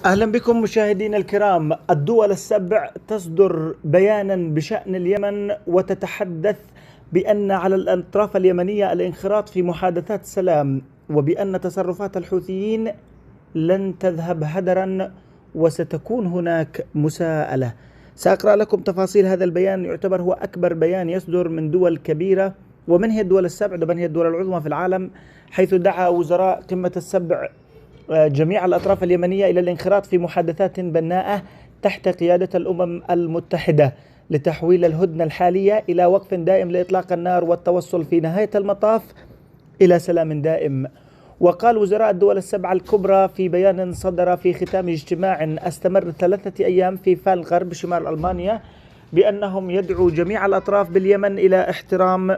أهلا بكم مشاهدينا الكرام. الدول السبع تصدر بيانا بشأن اليمن وتتحدث بأن على الأطراف اليمنية الانخراط في محادثات سلام، وبأن تصرفات الحوثيين لن تذهب هدرا وستكون هناك مساءلة. سأقرأ لكم تفاصيل هذا البيان، يعتبر هو أكبر بيان يصدر من دول كبيرة، ومن هي الدول السبع؟ ومن هي الدول العظمى في العالم، حيث دعا وزراء قمة السبع جميع الأطراف اليمنية إلى الانخراط في محادثات بناءة تحت قيادة الأمم المتحدة لتحويل الهدنة الحالية إلى وقف دائم لإطلاق النار والتوصل في نهاية المطاف إلى سلام دائم. وقال وزراء الدول السبع الكبرى في بيان صدر في ختام اجتماع استمر 3 أيام في فال غرب شمال ألمانيا بأنهم يدعو جميع الأطراف باليمن إلى احترام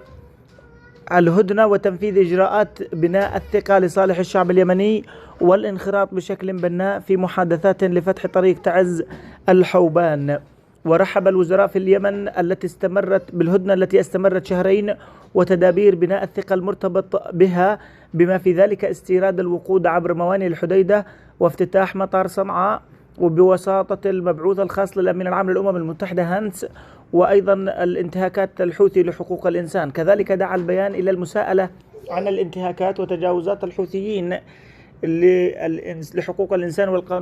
الهدنة وتنفيذ إجراءات بناء الثقة لصالح الشعب اليمني والانخراط بشكل بناء في محادثات لفتح طريق تعز الحوبان. ورحب الوزراء في اليمن التي استمرت بالهدنة التي استمرت شهرين وتدابير بناء الثقة المرتبط بها، بما في ذلك استيراد الوقود عبر موانئ الحديدة وافتتاح مطار صنعاء وبوساطة المبعوث الخاص للأمين العام للأمم المتحدة هانس، وأيضا الانتهاكات الحوثي لحقوق الإنسان. كذلك دعا البيان إلى المساءلة عن الانتهاكات وتجاوزات الحوثيين لحقوق الإنسان والقانون